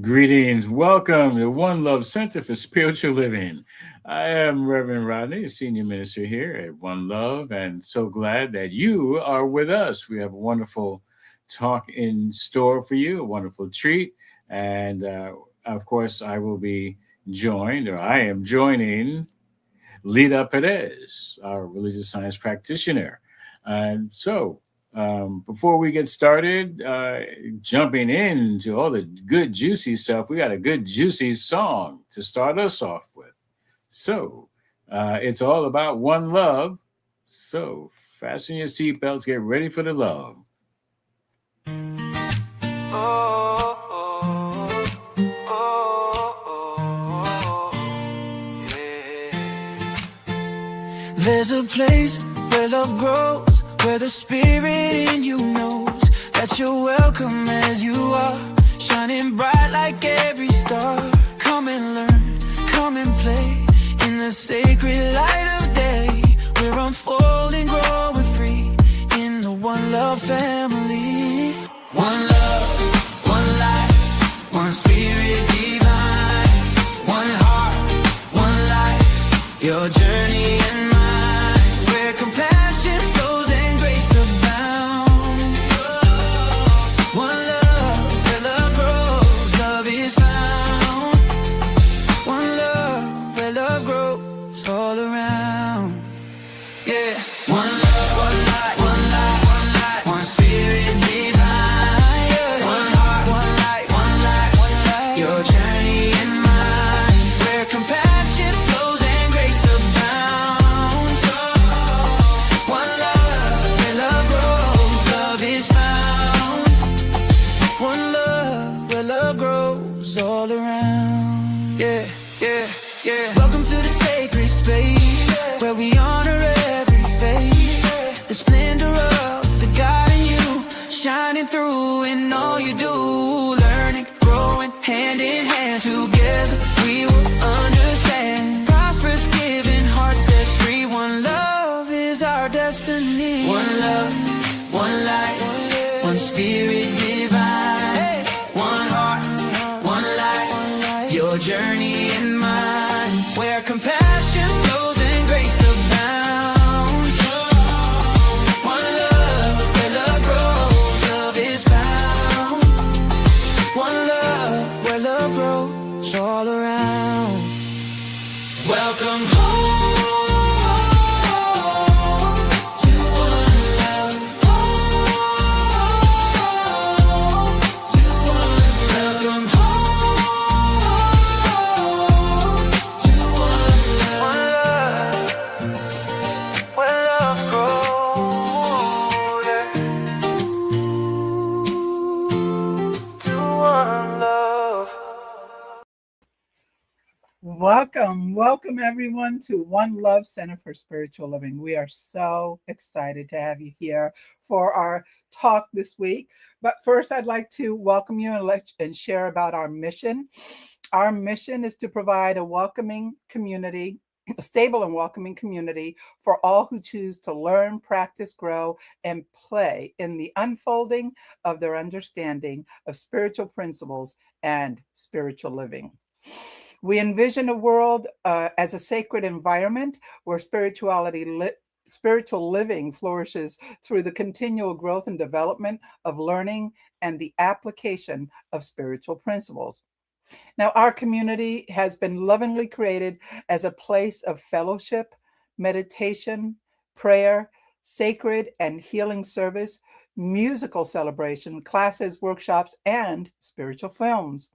Greetings. Welcome to One Love Center for Spiritual Living. I am Reverend Rodney, Senior Minister here at One Love, and so glad that you are with us. We have a wonderful talk in store for you, a wonderful treat. And of course, I am joining Leda Perez, our religious science practitioner. And before we get started, jumping into all the good, juicy stuff, we got a good, juicy song to start us off with. It's all about one love. So, fasten your seatbelts, get ready for the love. Oh, oh, oh, yeah. There's a place where love grows, where the spirit in you knows that you're welcome as you are, shining bright like every star. Come and learn, come and play in the sacred light of day. We're unfolding, growing free in the One Love family. One love, one life, one spirit divine, one heart, one life, your journey and mine, where compassion flows and grace abounds. One love, where love grows, love is found. One love, where love grows all around. Yeah, one love, one life, one life, one life, one spirit divine, yeah. One heart, one light, one life, one life, your journey and mine, where compassion flows and grace abounds. One love, where love grows, love is found. One love, where love grows all around. Yeah, yeah, yeah. Welcome to the sacred space, where we honor every face, the splendor of the God in you, shining through in all you do, learning, growing, hand in hand, together we will understand. Prosperous, giving, heart set free. One love is our destiny. One love, one light, one spirit divine, one heart, one life, your journey and mine, where compassion flows and grace abounds. One love, where love grows, love is found. One love, where love grows all around. Welcome home to one love. To one love. Welcome home to one love. Where love grows, yeah. To one love. Welcome everyone to One Love Center for Spiritual Living. We are so excited to have you here for our talk this week. But first, I'd like to welcome you and share about our mission. Our mission is to provide a welcoming community, a stable and welcoming community for all who choose to learn, practice, grow, and play in the unfolding of their understanding of spiritual principles and spiritual living. We envision a world as a sacred environment where spiritual living flourishes through the continual growth and development of learning and the application of spiritual principles. Now, our community has been lovingly created as a place of fellowship, meditation, prayer, sacred and healing service, musical celebration, classes, workshops, and spiritual films.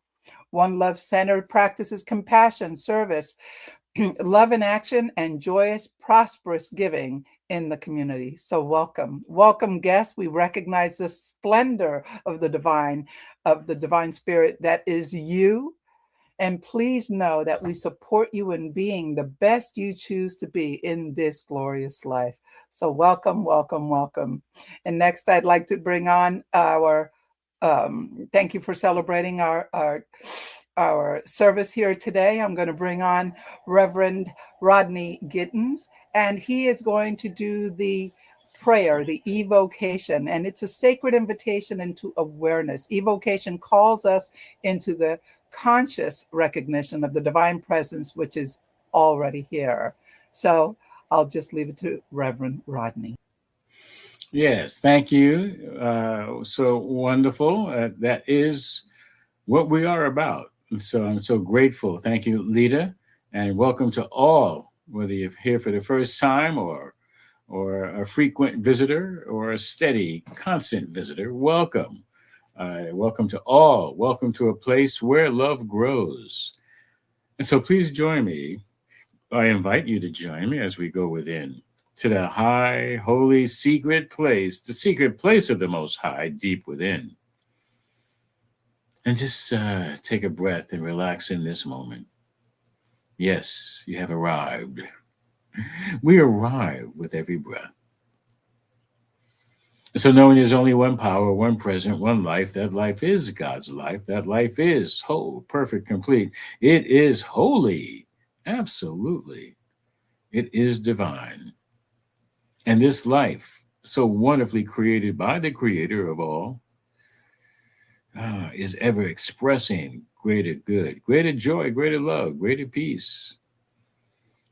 One Love Center practices compassion, service, love in action, and joyous, prosperous giving in the community. So welcome guests. We recognize the splendor of the divine spirit that is you. And please know that we support you in being the best you choose to be in this glorious life. So welcome. And next, I'd like to bring on our thank you for celebrating our service here today. I'm going to bring on Reverend Rodney Gittens, and he is going to do the prayer, the evocation, and it's a sacred invitation into awareness. Evocation calls us into the conscious recognition of the divine presence, which is already here. So I'll just leave it to Reverend Rodney. Yes, thank you. So wonderful. That is what we are about. And so I'm so grateful. Thank you, Leda, and welcome to all, whether you're here for the first time or a frequent visitor or a steady, constant visitor. Welcome. Welcome to all. Welcome to a place where love grows. And so please join me. I invite you to join me as we go within to the high, holy, secret place, the secret place of the Most High, deep within. And just take a breath and relax in this moment. Yes, you have arrived. We arrive with every breath. So knowing there's only one power, one present, one life, that life is God's life, that life is whole, perfect, complete. It is holy. Absolutely. It is divine. And this life, so wonderfully created by the creator of all, is ever expressing greater good, greater joy, greater love, greater peace.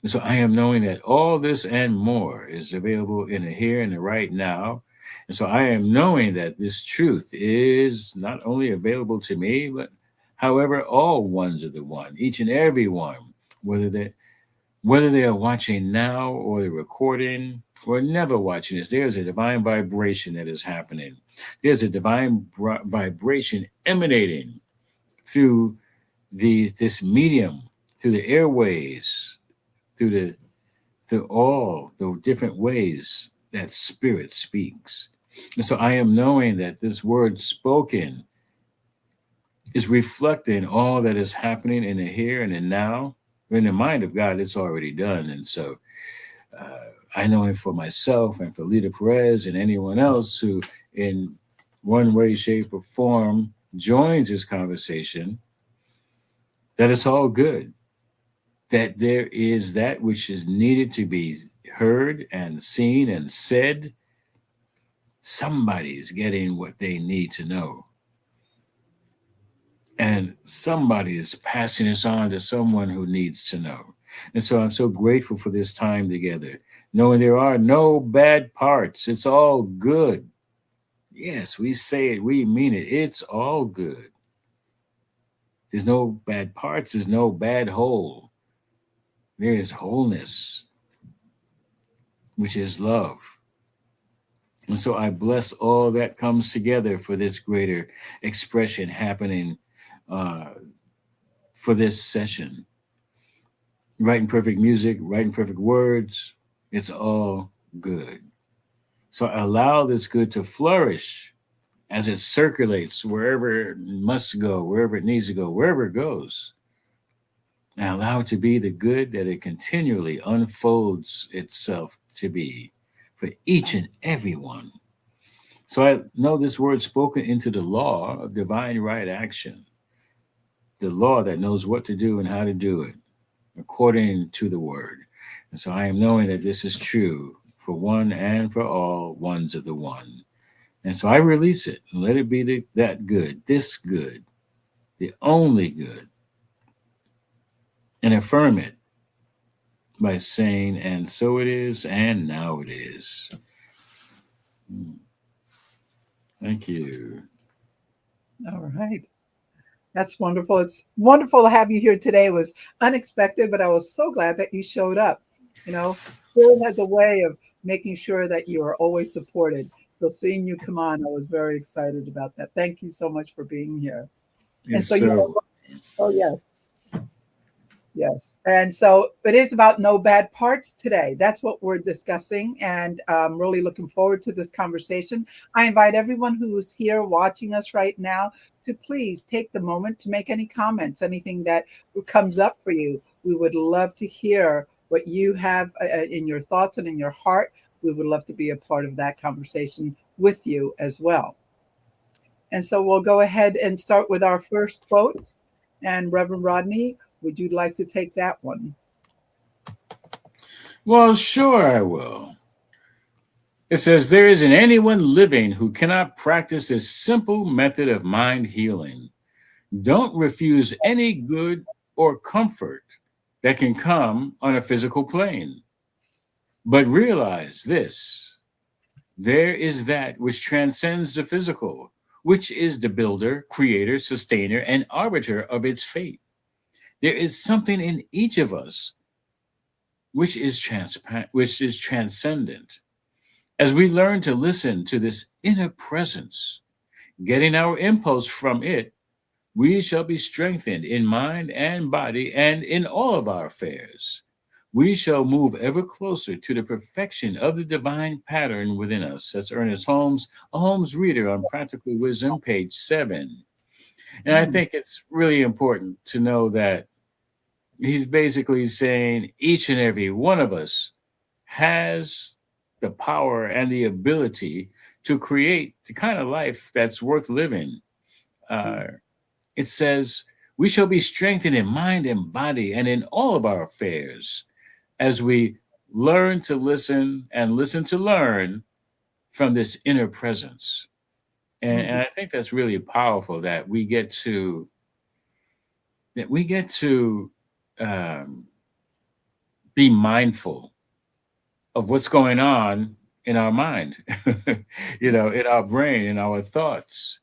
And so I am knowing that all this and more is available in the here and the right now. And so I am knowing that this truth is not only available to me, but however, all ones of the one, each and every one, whether they are watching now or the recording or never watching this, there's a divine vibration that is happening. There's a divine vibration emanating through this medium, through the airways, through all the different ways that spirit speaks. And so I am knowing that this word spoken is reflecting all that is happening in the here and the now. In the mind of God, it's already done. And so I know it for myself and for Leda Perez and anyone else who, in one way, shape, or form, joins this conversation, that it's all good. That there is that which is needed to be heard and seen and said. Somebody's getting what they need to know. And somebody is passing this on to someone who needs to know. And so I'm so grateful for this time together, knowing there are no bad parts. It's all good. Yes, we say it, we mean it. It's all good. There's no bad parts, there's no bad whole. There is wholeness, which is love. And so I bless all that comes together for this greater expression happening for this session. Writing perfect music, writing perfect words, it's all good. So allow this good to flourish as it circulates wherever it must go, wherever it needs to go, wherever it goes. And allow it to be the good that it continually unfolds itself to be for each and every one. So I know this word spoken into the law of divine right action, the law that knows what to do and how to do it according to the word. And so I am knowing that this is true for one and for all ones of the one. And so I release it and let it be that good, this good, the only good, and affirm it by saying, and so it is, and now it is. Thank you. All right. That's wonderful. It's wonderful to have you here today. It was unexpected, but I was so glad that you showed up. You know, Spirit has a way of making sure that you are always supported. So seeing you come on, I was very excited about that. Thank you so much for being here. And Yes, so so oh yes. Yes. And so it is about no bad parts today. That's what we're discussing. And I'm really looking forward to this conversation. I invite everyone who's here watching us right now to please take the moment to make any comments, anything that comes up for you. We would love to hear what you have in your thoughts and in your heart. We would love to be a part of that conversation with you as well. And so we'll go ahead and start with our first quote. And Reverend Rodney, would you like to take that one? well, sure I will. It says, there isn't anyone living who cannot practice this simple method of mind healing. Don't refuse any good or comfort that can come on a physical plane. But realize this: there is that which transcends the physical, which is the builder, creator, sustainer, and arbiter of its fate. There is something in each of us which is transcendent. As we learn to listen to this inner presence, getting our impulse from it, we shall be strengthened in mind and body and in all of our affairs. We shall move ever closer to the perfection of the divine pattern within us. That's Ernest Holmes, a Holmes reader on Practical Wisdom, page 7. And I Mm, think it's really important to know that he's basically saying each and every one of us has the power and the ability to create the kind of life that's worth living. mm, Uh, it says, we shall be strengthened in mind and body and in all of our affairs as we learn to listen and listen to learn from this inner presence. And mhm, I think that's really powerful that we get to um, be mindful of what's going on in our mind, in our brain, in our thoughts,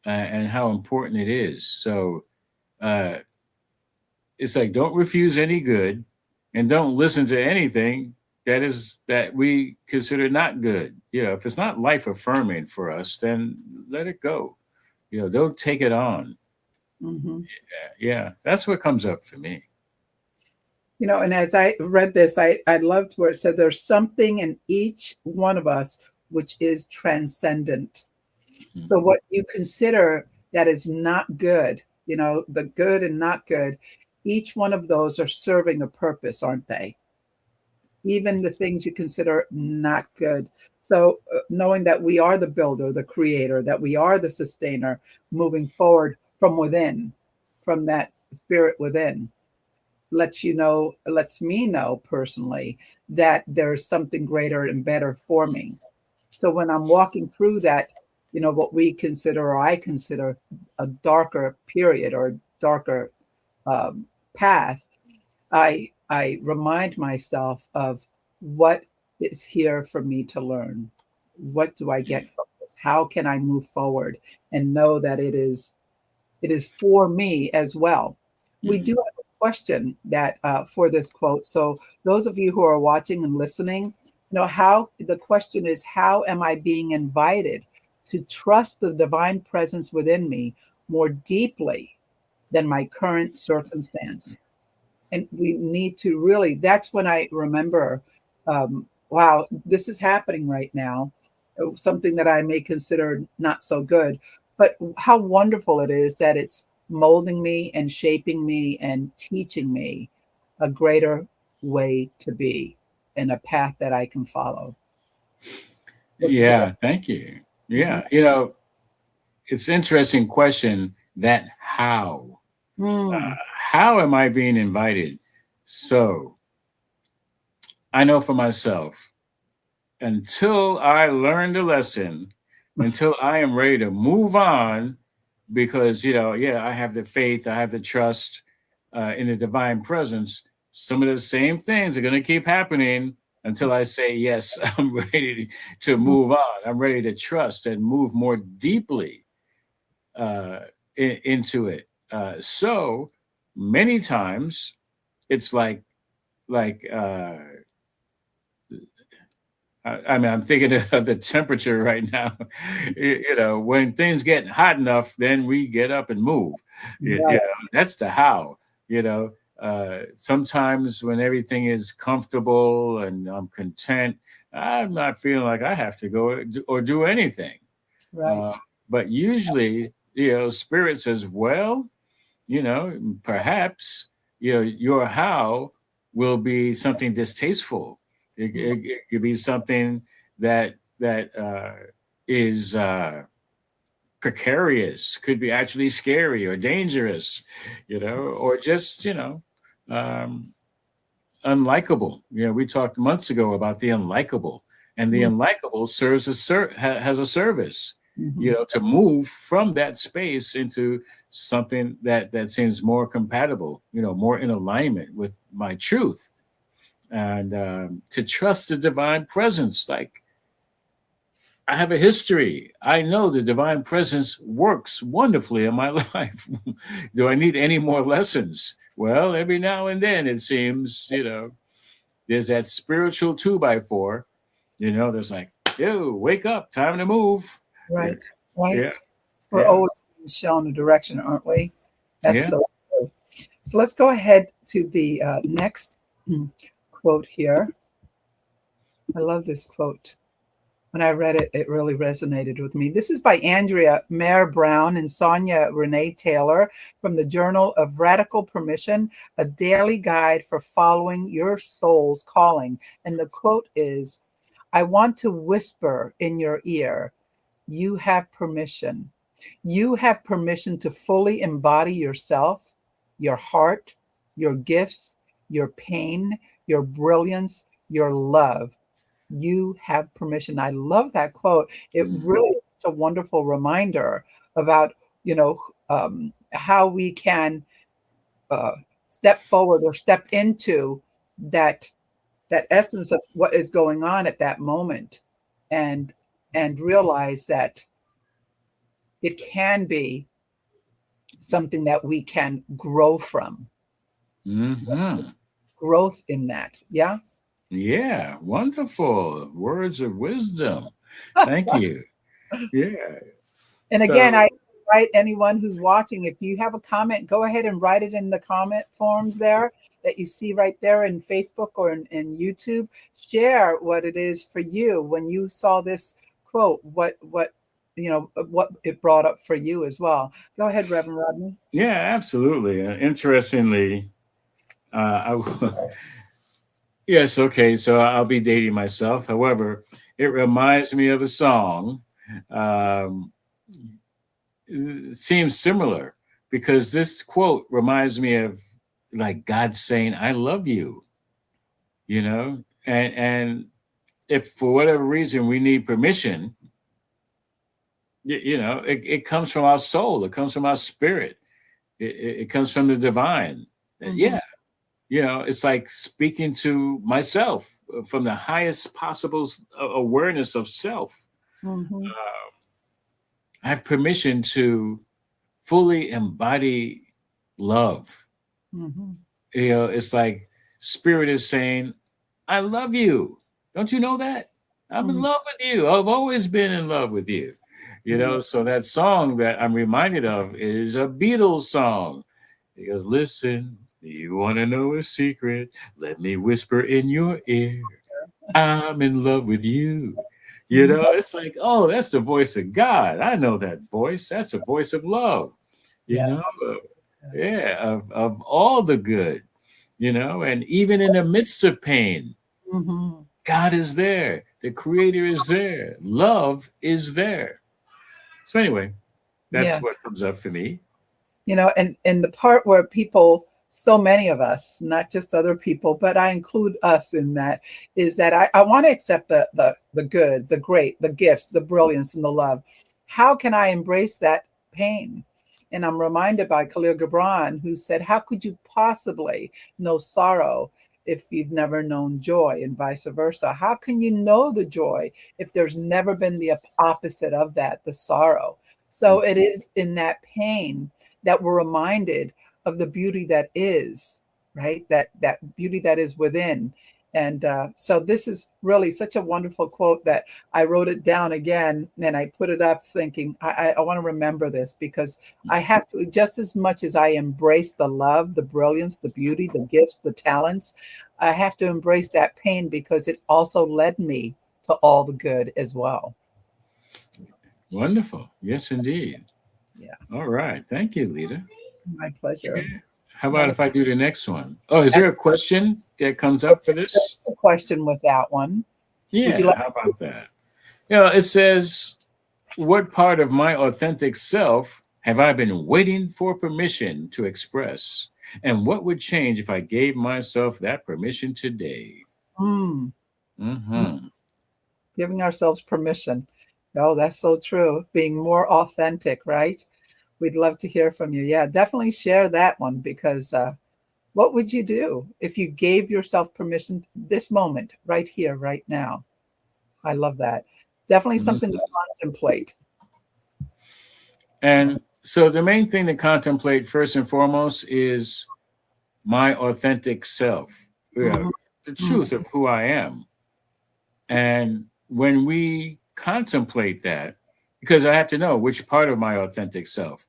and how important it is. So uh, it's like, don't refuse any good, and don't listen to anything that we consider not good. If it's not life affirming for us, then let it go. Don't take it on. mhm. Yeah, that's what comes up for me. And as I read this, I loved where it said there's something in each one of us which is transcendent. So Mhm. what you consider that is not good, the good and not good, each one of those are serving a purpose, aren't they? Even the things you consider not good. So knowing that we are the builder, the creator, that we are the sustainer, moving forward from within, from that spirit within, lets me know personally that there's something greater and better for me. So when I'm walking through that, what we consider or I consider a darker period or darker um, path, I remind myself of what is here for me to learn. What do I get from this? How can I move forward and know that it is for me as well? We do Mhm. have a question that for this quote. So those of you who are watching and listening, how the question is, how am I being invited to trust the divine presence within me more deeply than my current circumstance? And we need to really, that's when I remember, wow, this is happening right now, something that I may consider not so good, but how wonderful it is that it's molding me and shaping me and teaching me a greater way to be and a path that I can follow. It's joy. Yeah, thank you. Mhm. Yeah, it's an interesting question, that how. Mm. How am I being invited? So I know for myself, until I learn the lesson, until I am ready to move on, because, yeah, I have the faith, I have the trust in the divine presence, some of the same things are going to keep happening until I say, yes, I'm ready to Mhm. move on. I'm ready to trust and move more deeply uh, into it. So many times it's like I mean, I'm thinking of the temperature right now. When things get hot enough, then we get up and move. Right, That's the how. Sometimes when everything is comfortable and I'm content, I'm not feeling like I have to go or do anything. Uh, right. but usually, spirit says, well, perhaps your how will be something distasteful. It could be something that is precarious, could be actually scary or dangerous, or just um, unlikable. We talked months ago about the unlikable. and the unlikable serves has a service, Mhm. to move from that space into something that seems more compatible, more in alignment with my truth, and to trust the divine presence. Like, I have a history. I know the divine presence works wonderfully in my life. Do I need any more lessons? Well, every now and then it seems, there's that spiritual two by four, that's like, yo, wake up, time to move. Yeah, Right, yeah, right. We're yeah, always being shown a direction, aren't we? That's yeah. so true. So let's go ahead to the next quote here. I love this quote. When I read it, it really resonated with me. This is by Andrea Mayer Brown and Sonia Renee Taylor from the Journal of Radical Permission, a daily guide for following your soul's calling. And the quote is, I want to whisper in your ear, you have permission. You have permission to fully embody yourself, your heart, your gifts, your pain, your brilliance, your love. You have permission. I love that quote. It Mhm. really is such a wonderful reminder about, how we can uh, step forward or step into that essence of what is going on at that moment, and realize that it can be something that we can grow from. Mhm. Growth in that. Yeah. Yeah, wonderful words of wisdom. Thank you. Yeah. And again, So, I invite anyone who's watching, if you have a comment, go ahead and write it in the comment forms there that you see right there in Facebook or in YouTube. Share what it is for you when you saw this quote, what it brought up for you as well. Go ahead, Reverend Rodney. yeah, absolutely. Interestingly, yes, okay, so I'll be dating myself. However, it reminds me of a song. Um, it seems similar because this quote reminds me of like God saying, I love you, and if for whatever reason we need permission, it comes from our soul, it comes from our spirit, it comes from the divine. Hmm. Yeah, it's like speaking to myself from the highest possible awareness of self. Hmm. I have permission to fully embody love. Hmm. It's like spirit is saying, I love you. Don't you know that? I'm in Hmm. love with you. I've always been in love with you. Hmm. So that song that I'm reminded of is a Beatles song. It goes, listen, you want to know a secret? Let me whisper in your ear. I'm in love with you. It's like, oh, that's the voice of God. I know that voice. That's the voice of love, you know, Yes. uh, Yes. yeah, of all the good, and even in the midst of pain, Hmm. God is there. The creator is there. Love is there. So anyway, that's Yeah. what comes up for me. And the part where people, so many of us, not just other people, but I include us in that, is that I want to accept the good, the great, the gifts, the brilliance, and the love. How can I embrace that pain? And I'm reminded by Khalil Gibran, who said, how could you possibly know sorrow if you've never known joy, and vice versa? How can you know the joy if there's never been the opposite of that, the sorrow? So it is in that pain that we're reminded of the beauty that is, right? That beauty that is within. And so this is really such a wonderful quote that I wrote it down again and I put it up thinking, I want to remember this, because I have to, just as much as I embrace the love, the brilliance, the beauty, the gifts, the talents, I have to embrace that pain because it also led me to all the good as well. Wonderful. Yes, indeed. Yeah, All right. Thank you, Lita. my pleasure. Yeah. How about My if I do the next one? Oh, is there a question that comes up for this? question with that one. Would you Yeah. like? How about that? It says, what part of my authentic self have I been waiting for permission to express? And what would change if I gave myself that permission today? Mm, mm, Hmm. Giving ourselves permission. Oh, that's so true. Being more authentic, right? We'd love to hear from you. Yeah, definitely share that one because what would you do if you gave yourself permission this moment, right here, right now? I love that. Definitely something to contemplate. And so the main thing to contemplate first and foremost is my authentic self, Mhm, the mhm, truth of who I am. And when we contemplate that, because I have to know which part of my authentic self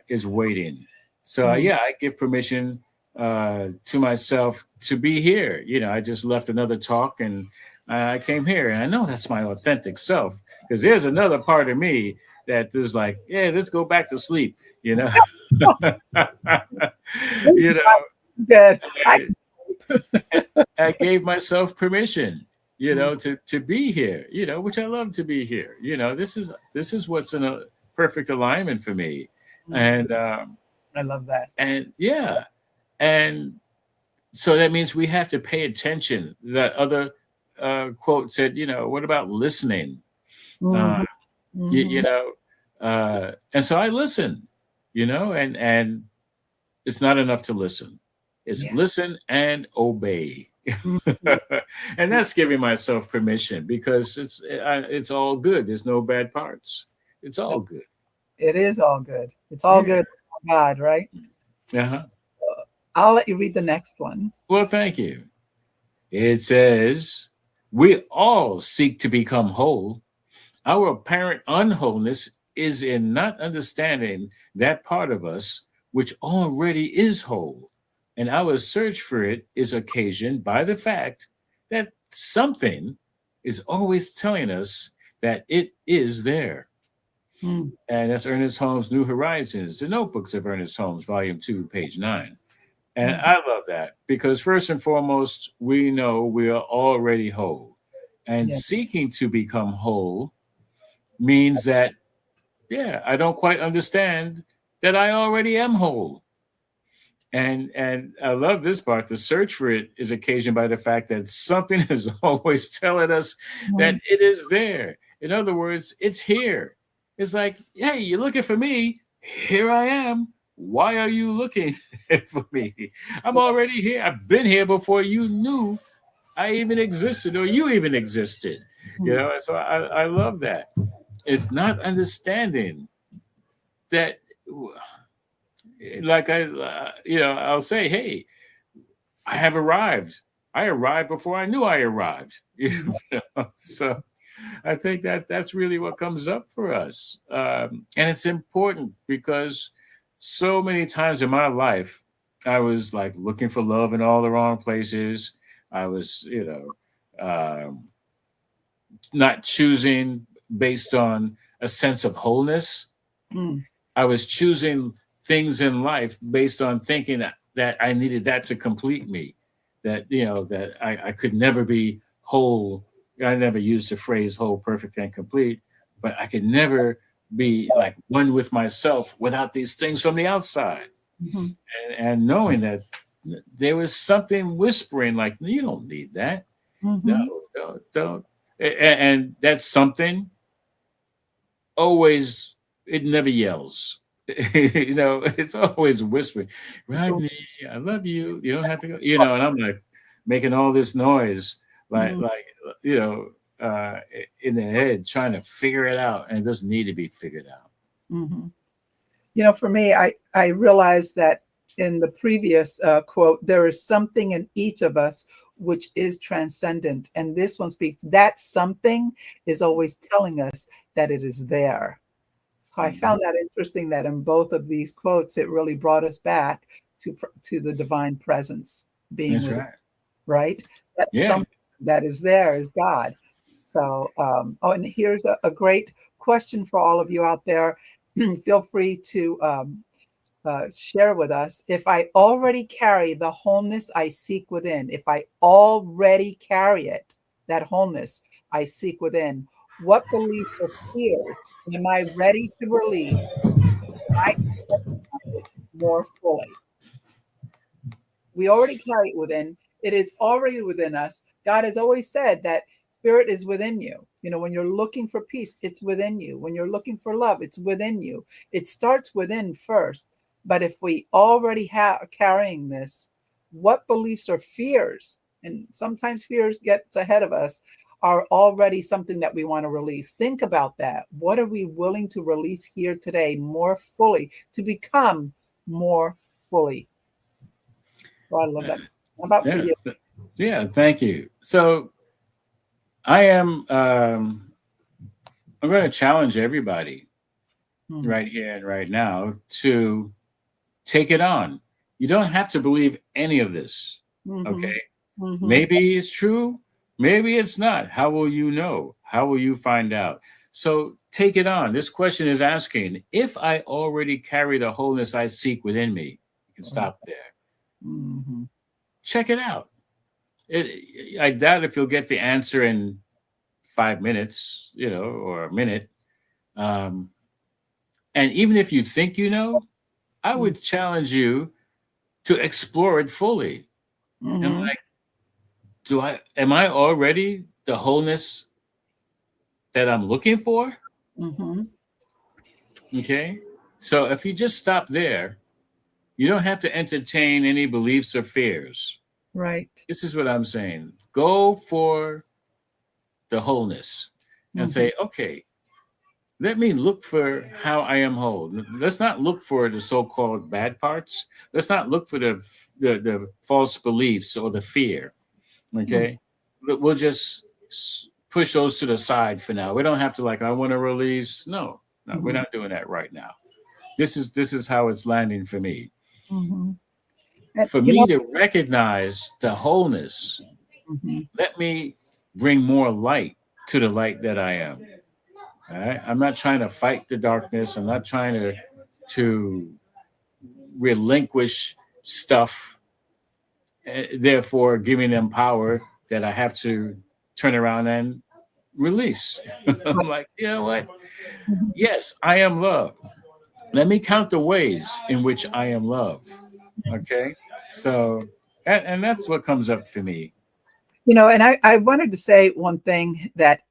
is waiting. So, mhm. yeah, I give permission to myself to be here. I just left another talk and I came here and I know that's my authentic self because there's another part of me that is like, yeah, let's go back to sleep, you know? you know, Good. I I gave myself permission, Mhm, to be here, which I love to be here. This is what's in a perfect alignment for me, mhm. and I love that. yeah, and so that means we have to pay attention. That other quote said, what about listening? Uh, Mhm, you, mhm. you know, and so I listen, and it's not enough to listen. It's Yeah. listen and obey. Mhm. And that's giving myself permission because it's all good. There's no bad parts. It's all That's good. it is all good. It's all Yeah. good. It's all God, right? Uh-huh. I'll let you read the next one. Well, thank you. It says, we all seek to become whole. Our apparent unwholeness is in not understanding that part of us which already is whole. And our search for it is occasioned by the fact that something is always telling us that it is there. Mm, And that's Ernest Holmes' New Horizons, the notebooks of Ernest Holmes, volume 2, page 9. And mhm. I love that because, first and foremost, we know we are already whole. And Yeah. seeking to become whole means that, yeah, I don't quite understand that I already am whole. And I love this part. The search for it is occasioned by the fact that something is always telling us that Mhm, it is there. In other words, it's here. It's like, hey, you're looking for me. Here I am. Why are you looking for me? I'm already here. I've been here before you knew I even existed or you even existed. mhm. And so I love that. It's not understanding that, like I'll say, hey, I have arrived. I arrived before I knew I arrived. Mhm. So I think that that's really what comes up for us, and it's important because so many times in my life, I was like looking for love in all the wrong places. I was, not choosing based on a sense of wholeness. Mm, I was choosing things in life based on thinking that I needed that to complete me, that I could never be whole. I never used the phrase whole, perfect, and complete, but I could never be like one with myself without these things from the outside. mhm, And knowing that there was something whispering, like, you don't need that. No, mhm. don't. And that's something always, it never yells. It's always whispering, Rodney, I love you. You don't have to go, and I'm like making all this noise, like, Mhm, like, you know, in the head, trying to figure it out. And it doesn't need to be figured out. mhm. For me, I realized that in the previous quote, there is something in each of us which is transcendent. And this one speaks that something is always telling us that it is there. So I Mhm. found that interesting that in both of these quotes, it really brought us back to the divine presence being That's with us, right. right? That's Yeah. something that is there is God. So, and here's a great question for all of you out there. Feel free to share with us. If I already carry the wholeness I seek within, if I already carry it, that wholeness I seek within, what beliefs or fears am I ready to release I it more fully? We already carry it within. It is already within us. God has always said that spirit is within you. When you're looking for peace, it's within you. When you're looking for love, it's within you. It starts within first. But if we already are carrying this, what beliefs or fears, and sometimes fears get ahead of us, are already something that we want to release. Think about that. What are we willing to release here today more fully to become more fully? So I love that. How about for Yeah, you? yeah. Thank you. So I am. I'm going to challenge everybody Mhm, right here and right now to take it on. You don't have to believe any of this. mhm, Okay. mhm, Maybe it's true. Maybe it's not. How will you know? How will you find out? So take it on. This question is asking if I already carry the wholeness I seek within me. You can stop there. mhm. Check it out. I doubt if you'll get the answer in 5 minutes, or a minute. Um, and even if you think you know, I Mm, would challenge you to explore it fully. And mhm, like, am I already the wholeness that I'm looking for? mhm. Okay. So if you just stop there, you don't have to entertain any beliefs or fears. Right. This is what I'm saying. Go for the wholeness and Mhm, say, okay, let me look for how I am whole. Let's not look for the so-called bad parts. Let's not look for the false beliefs or the fear. mm, Okay, we'll just push those to the side for now. We don't have to I want to release. No, no, we're mhm, not doing that right now. This is how it's landing for me. mhm. And For me to recognize the wholeness, mhm, let me bring more light to the light that I am. All right, I'm not trying to fight the darkness. I'm not trying to relinquish stuff, therefore giving them power that I have to turn around and release. I'm right. like, you know what? Mhm. Yes, I am love. Let me count the ways in which I am love. Okay. So, and that's what comes up for me. And I wanted to say one thing that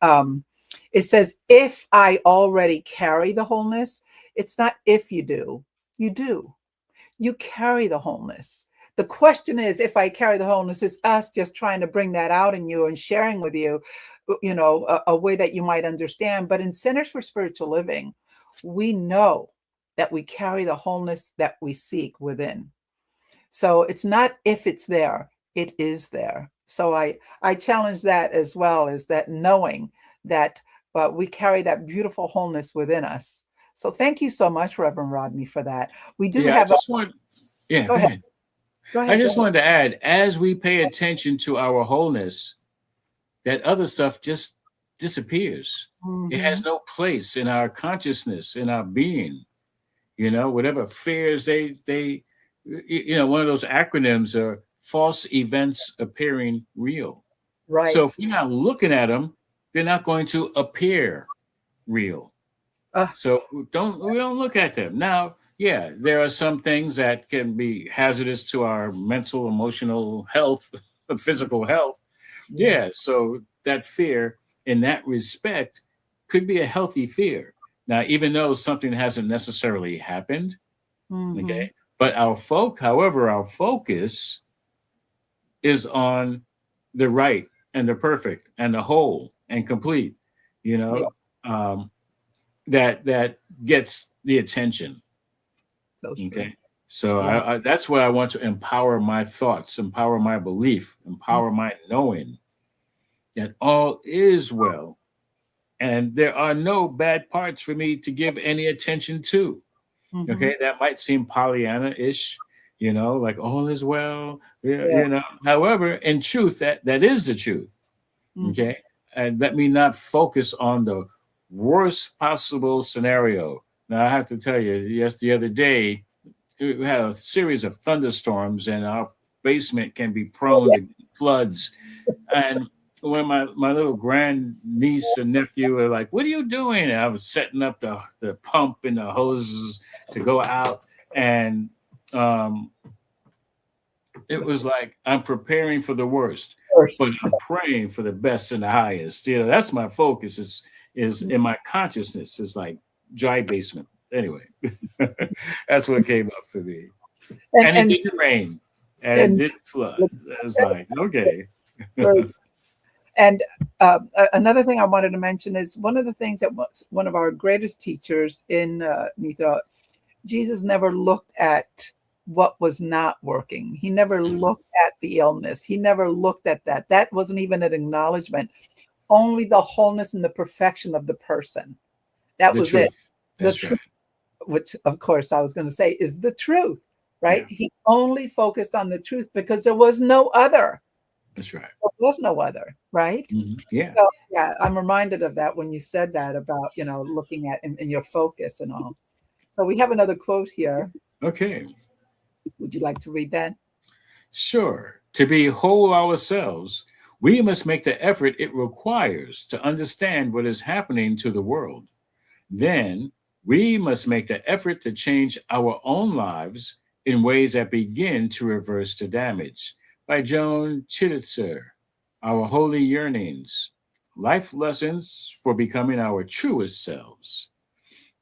it says, if I already carry the wholeness, it's not if you do, you do. You carry the wholeness. The question is, if I carry the wholeness, it's us just trying to bring that out in you and sharing with you, a way that you might understand. But in Centers for Spiritual Living, we know that we carry the wholeness that we seek within. So it's not if it's there, it is there. So I challenge that as well, is that knowing that we carry that beautiful wholeness within us. So thank you so much, Reverend Rodney, for that. We do Yeah, I have a just want, yeah, go go ahead, ahead. go I ahead, go just ahead. wanted to add, as we pay attention to our wholeness, that other stuff just disappears. It has Mhm. no place in our consciousness, in our being. Whatever fears one of those acronyms are false events appearing real. So if Right. we're not looking at them, they're not going to appear real. Uh, So we don't look at them. Now, yeah, there are some things that can be hazardous to our mental, emotional health, physical health. yeah. Yeah, so that fear in that respect could be a healthy fear. Now, even though something hasn't necessarily happened, Mhm. okay, but however, our focus is on the right and the perfect and the whole and complete, you Yeah, know, um, that gets the attention. so true. Okay. So Yeah. that's what I want to empower my thoughts, empower my belief, empower my knowing that all is well. And there are no bad parts for me to give any attention to. Mhm. Okay. That might seem Pollyanna ish, like all is well. Yeah, Yeah. However, in truth, that is the truth. Mhm. Okay. And let me not focus on the worst possible scenario. Now, I have to tell you, yes, the other day, we had a series of thunderstorms, and our basement can be Oh, prone yeah. to floods. And when my little grand niece and nephew were like, "What are you doing?" And I was setting up the pump and the hoses to go out, and um, it was like I'm preparing for the worst. but First. I'm praying for the best and the highest. That's my focus. Is in my consciousness. It's like dry basement. Anyway, that's what came up for me. And And it and didn't rain, and it and didn't flood. It's like okay. very And another thing I wanted to mention is one of the things that was one of our greatest teachers in Nitha, Jesus never looked at what was not working. He never looked at the illness. He never looked at that. That wasn't even an acknowledgement. Only the wholeness and the perfection of the person. That The was it. truth. The That's right. truth, which of course I was going to say is the truth, right? Yeah, He only focused on the truth because there was no other. that's right. There was no other, right? Yeah. So, yeah, I'm reminded of that when you said that about, looking at in your focus and all. So we have another quote here. Okay. Would you like to read that? Sure. To be whole ourselves, we must make the effort it requires to understand what is happening to the world. Then we must make the effort to change our own lives in ways that begin to reverse the damage. By Joan Chittister, Our Holy Yearnings, Life Lessons for Becoming Our Truest Selves.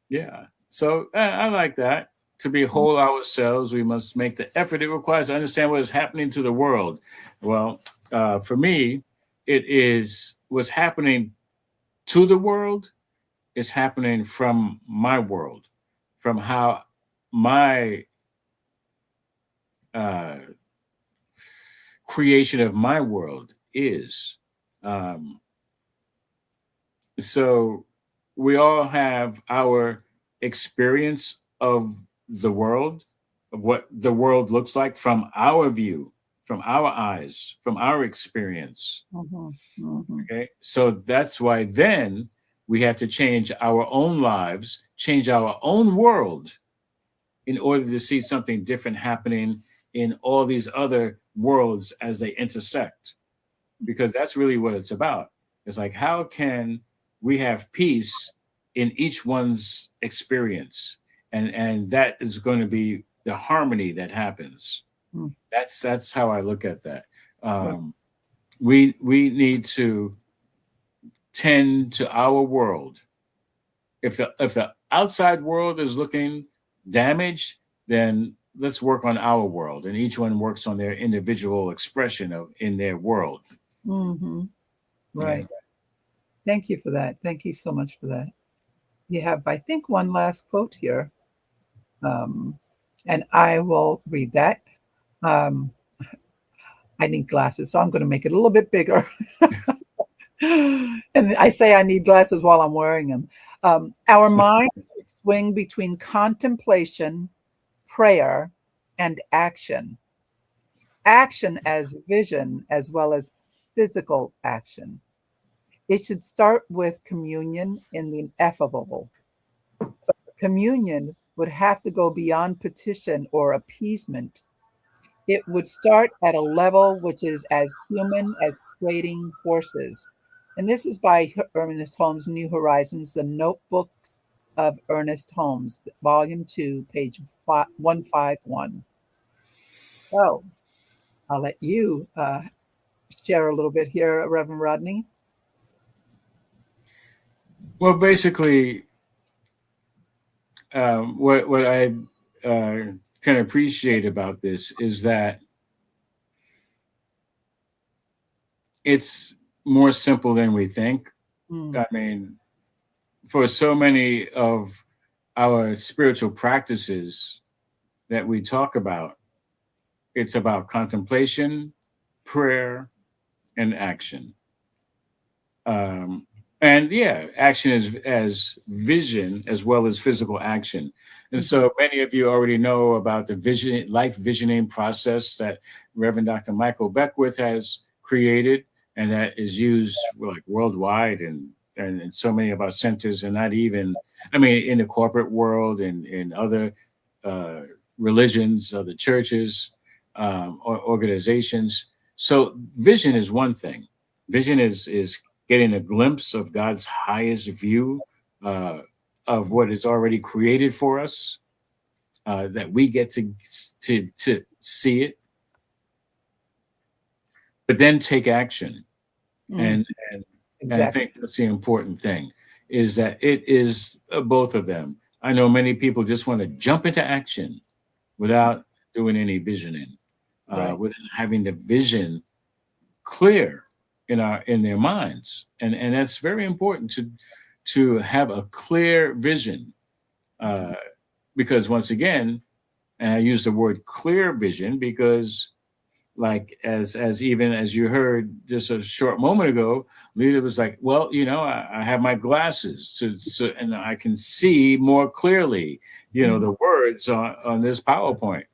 Yeah. So I like that. To be whole ourselves, we must make the effort it requires to understand what is happening to the world. Well, for me, it is what's happening to the world is happening from my world, from how my uh, creation of my world is. Um, so we all have our experience of the world, of what the world looks like from our view, from our eyes, from our experience. Mhm, mhm, Okay. So that's why then we have to change our own lives, change our own world in order to see something different happening in all these other worlds as they intersect. Because that's really what it's about. It's like, how can we have peace in each one's experience? And that is going to be the harmony that happens. mm, That's how I look at that. right. We need to tend to our world. If the outside world is looking damaged, then let's work on our world, and each one works on their individual expression of in their world. Mhm, Yeah. right. Thank you for that. Thank you so much for that. You have, I think, one last quote here, um, and I will read that. Um, I need glasses, so I'm going to make it a little bit bigger. And I say I need glasses while I'm wearing them. Our mind should swing between contemplation, prayer, and action. Action as vision as well as physical action. It should start with communion in the ineffable. Communion would have to go beyond petition or appeasement. It would start at a level which is as human as trading horses. And this is by Ernest Holmes, New Horizons, The Notebooks of Ernest Holmes, Volume 2, page 151. So I'll let you share a little bit here, Reverend Rodney. Well, basically, what I can appreciate about this is that it's more simple than we think. Mm, I mean, for so many of our spiritual practices that we talk about, it's about contemplation, prayer, and action. Um, and yeah, action is as vision as well as physical action. And mhm, so many of you already know about the vision, life visioning process that Reverend Dr. Michael Beckwith has created, and that is used like worldwide and in so many of our centers, and not even, I mean, in the corporate world and in other uh, religions, other churches, or organizations. So vision is one thing. Vision is getting a glimpse of God's highest view uh, of what is already created for us, that we get to see it. but then take action. Mm, And and I exactly. think that's the important thing, is that it is both of them. I know many people just want to jump into action without doing any visioning, Right. without having the vision clear in their minds, and that's very important to have a clear vision, uh, because once again, and I use the word clear vision because, like, as even as you heard just a short moment ago, Leda was like, well, I have my glasses and I can see more clearly, Mhm. the words on this PowerPoint,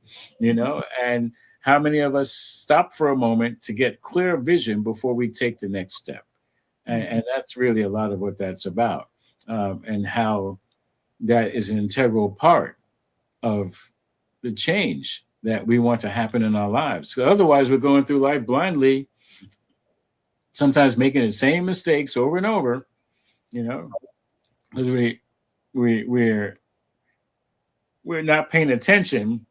and how many of us stop for a moment to get clear vision before we take the next step? And that's really a lot of what that's about, and how that is an integral part of the change that we want to happen in our lives. So otherwise, we're going through life blindly, sometimes making the same mistakes over and over, because we're not paying attention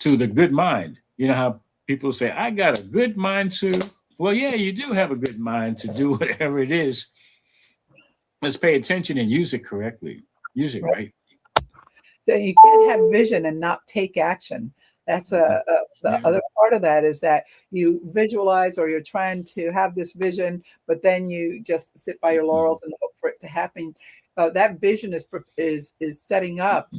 to the good mind. You know how people say, "I got a good mind to." Well, yeah, you do have a good mind to do whatever it is. Let's pay attention and use it correctly. Use it Right. right. So you can't have vision and not take action. That's the Yeah. other part of that is that you visualize or you're trying to have this vision, but then you just sit by your laurels and hope for it to happen. That vision is setting up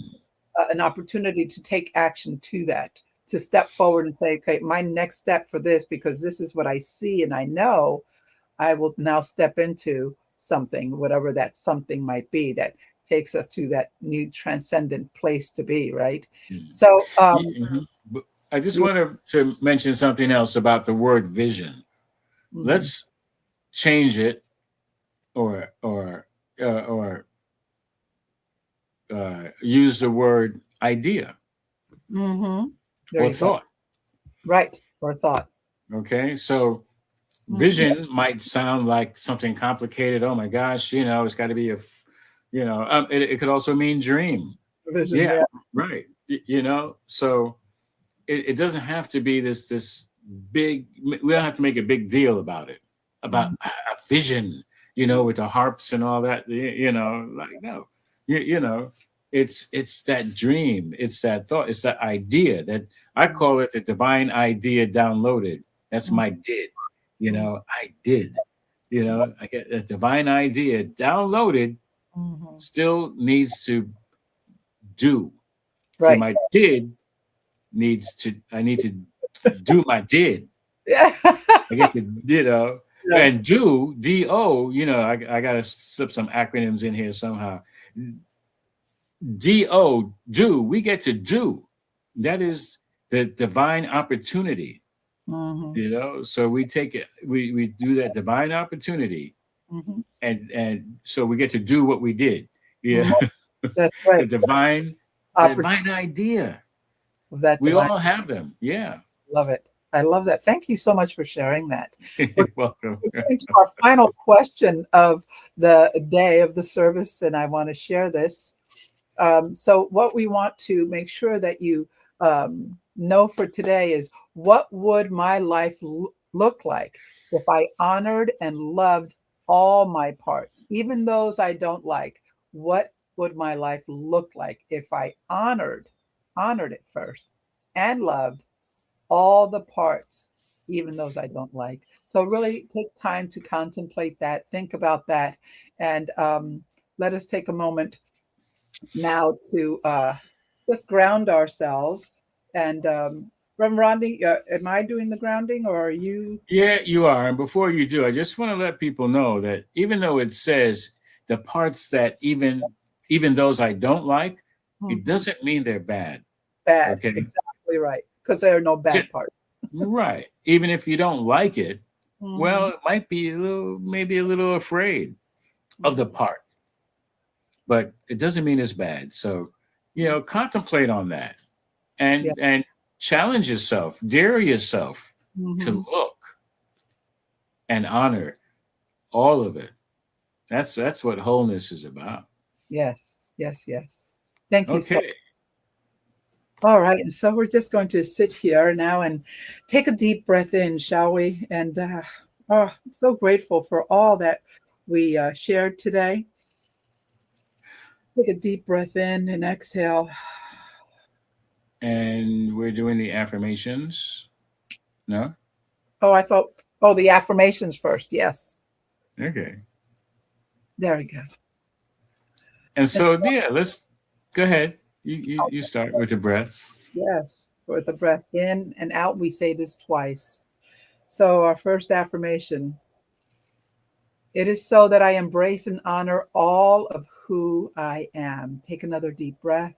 an opportunity to take action to that, to step forward and say, okay, my next step for this, because this is what I see and I know, I will now step into something, whatever that something might be that takes us to that new transcendent place to be, right? Mhm. So, But I just you, wanted to mention something else about the word vision. mhm, Let's change it, or use the word idea mhm. There or you go. thought. Right. Or thought. Okay, so Mhm. vision might sound like something complicated. Oh my gosh, it's got to be it could also mean dream. Vision. Yeah, Yeah. right. So it doesn't have to be this big. We don't have to make a big deal about it, about Mhm. a vision, with the harps and all that. Like, no, you know, it's that dream, it's that thought, it's that idea that I call it the divine idea downloaded. That's Mhm. my did. I did. I get a divine idea downloaded. Mhm. Still needs to do. See, Right. my did I need to do my did. Yeah. I get to Yes. and do. I gotta slip some acronyms in here somehow. Do, we get to do. That is the divine opportunity. Mhm. So we take it, we do that divine opportunity, Mhm. and so we get to do what we did. Yeah. Mhm. That's the right. divine the Opportunity divine idea. of that We divine. all have them. Yeah. Love it. I love that. Thank you so much for sharing that. We're Welcome. we're getting to our final question of the day of the service, and I want to share this. So, what we want to make sure that you know for today is what would my life look like if I honored and loved all my parts, even those I don't like? What would my life look like if I honored it first and loved all the parts, even those I don't like? So, really take time to contemplate that, think about that, and let us take a moment now to just ground ourselves. And Reverend Rodney, am I doing the grounding or are you? Yeah, you are. And before you do, I just want to let people know that even though it says the parts that even those I don't like, it Mhm. doesn't mean they're bad. Bad, Okay. exactly right, because there are no Ju- bad parts. right. Even if you don't like it, well, Mhm. it might be maybe a little afraid of the Mhm. part, but it doesn't mean it's bad. So, contemplate on that, Yeah. and challenge yourself, dare yourself to Mhm. look and honor all of it. That's what wholeness is about. Yes, yes, yes. Thank you so Okay. All right. And so we're just going to sit here now and take a deep breath in, shall we? And I'm so grateful for all that we shared today. Take a deep breath in and exhale. And we're doing the affirmations. No? Oh, I thought, oh, the affirmations first. Yes. Okay. There we go. And And so, so, yeah, let's go ahead. You start with the breath. yes, for the breath in and out, we say this twice. So, our first affirmation, it is so that I embrace and honor all of who I am. Take another deep breath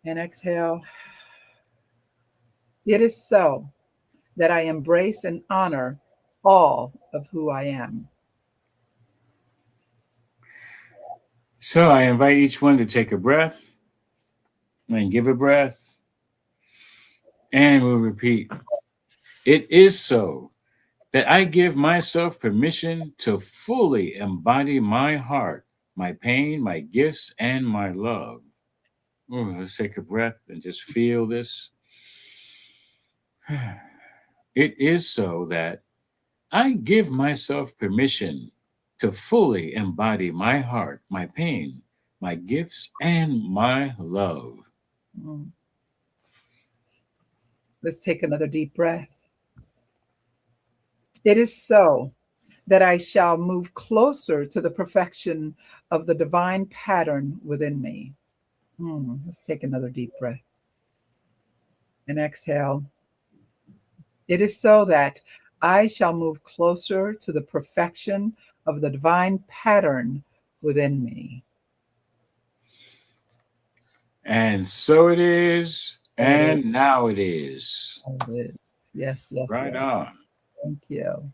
and exhale. It is so that I embrace and honor all of who I am. So I invite each one to take a breath and give a breath, and we'll repeat. It is so that I give myself permission to fully embody my heart, my pain, my gifts, and my love. Ooh, let's take a breath and just feel this. It is so that I give myself permission to fully embody my heart, my pain, my gifts, and my love. Mm. Let's take another deep breath. It is so that I shall move closer to the perfection of the divine pattern within me. Let's take another deep breath and exhale. It is so that I shall move closer to the perfection of the divine pattern within me. And so it is, So it is. and now it is. So it is. Yes, yes, Right yes. on. Thank you.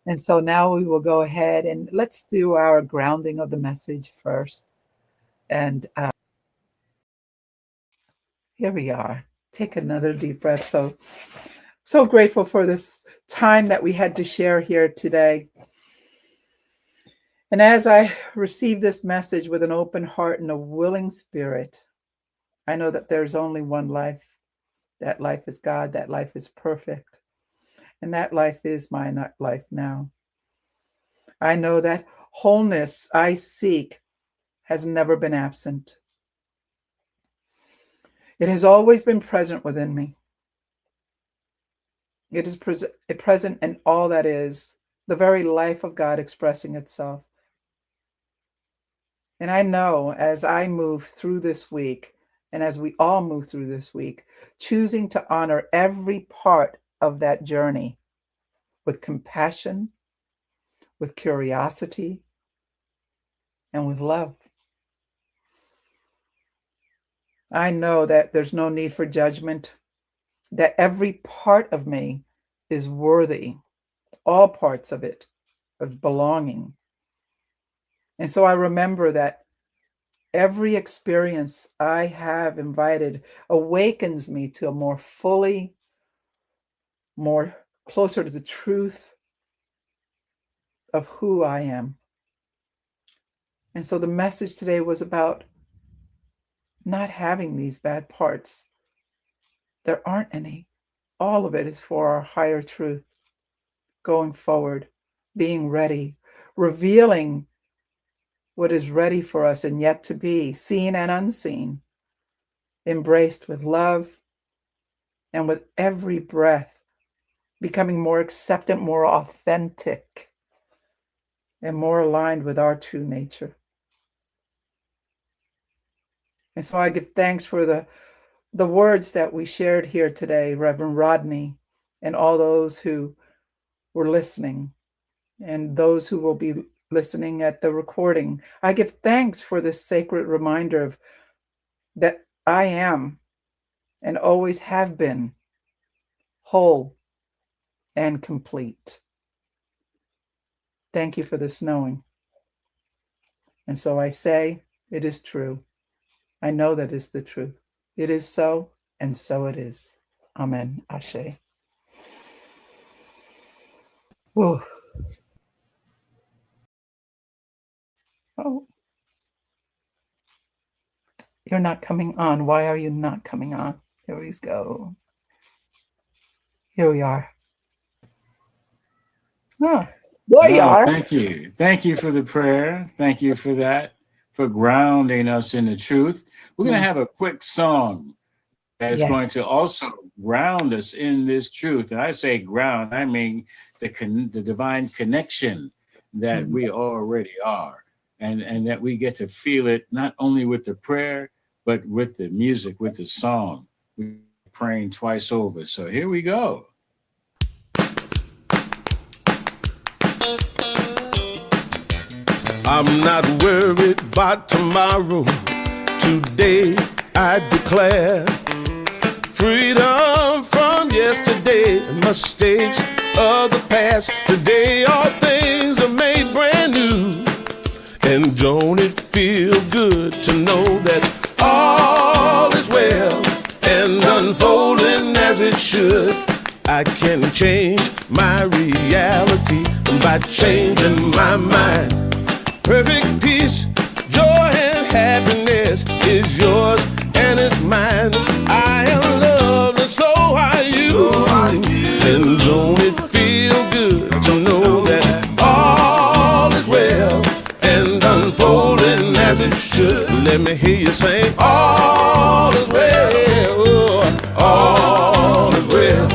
And so now we will go ahead and let's do our grounding of the message first. And here we are. Take another deep breath. So grateful for this time that we had to share here today. And as I receive this message with an open heart and a willing spirit, I know that there's only one life. That life is God. That life is perfect. And that life is my life now. I know that wholeness I seek has never been absent. It has always been present within me. It is present in all that is, the very life of God expressing itself. And I know as I move through this week, and as we all move through this week, choosing to honor every part of that journey with compassion, with curiosity, and with love. I know that there's no need for judgment, that every part of me is worthy, all parts of it, of belonging. And so I remember that every experience I have invited awakens me to a more fully, more closer to the truth of who I am. And so the message today was about not having these bad parts. There aren't any. All of it is for our higher truth, going forward, being ready, revealing what is ready for us and yet to be, seen and unseen, embraced with love and with every breath, becoming more acceptant, more authentic, and more aligned with our true nature. And so I give thanks for the words that we shared here today, Reverend Rodney, and all those who were listening, and those who will be listening at the recording. I give thanks for this sacred reminder of that I am and always have been whole and complete. Thank you for this knowing. And so I say, it is true. I know that is the truth. It is so, and so it is. Amen. Ashe. Whew. Oh, You're not coming on. Why are you not coming on? Here we go. Here we are. Oh, there you are. Thank you. Thank you for the prayer. Thank you for that, for grounding us in the truth. We're going to have a quick song that's going Yes. to also ground us in this truth. And I say ground, I mean the divine connection that we already are, and that we get to feel it not only with the prayer, but with the music, with the song. We're praying twice over. So here we go. I'm not worried about tomorrow. Today I declare freedom from yesterday, mistakes of the past. Today all things are made brand new. And don't it feel good to know that all is well and unfolding as it should? I can change my reality by changing my mind. Perfect peace, joy, and happiness is yours and it's mine. I am loved and so are you. And don't it feel good to know that all is well and unfolding as it should? Let me hear you say, all is well, all is well.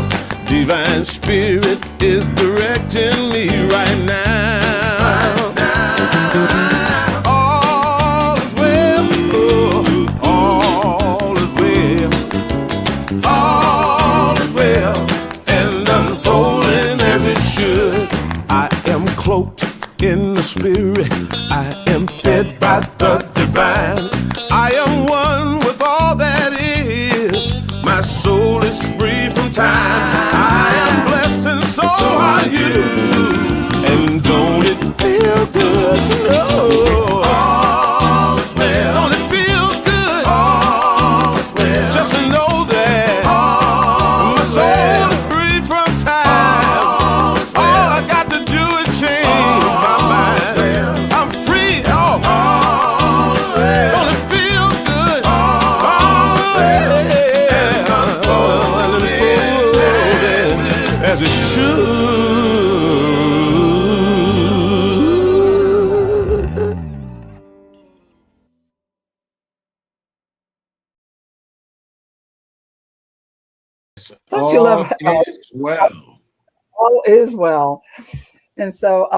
Divine Spirit is directing me right now. All is well, oh, all is well, all is well, and unfolding as it should. I am cloaked in the Spirit, I am fed by the divine. I am one with all that is, my soul is free from time. I am blessed and so are you. And don't it feel good to know all is well? Don't it feel good? All is well. Just to know that my soul is free from time. All I got to do is change my mind. I'm free. All is well. Don't it feel good? All is well. As it should. Don't you love All is well. all is well? And so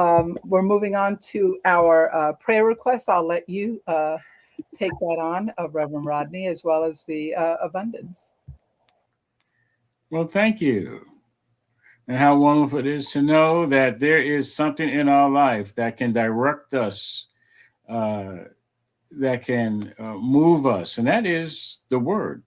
we're moving on to our prayer request. I'll let you take that on, Reverend Rodney, as well as the abundance. Well, thank you. And how wonderful it is to know that there is something in our life that can direct us, that can move us, and that is the Word.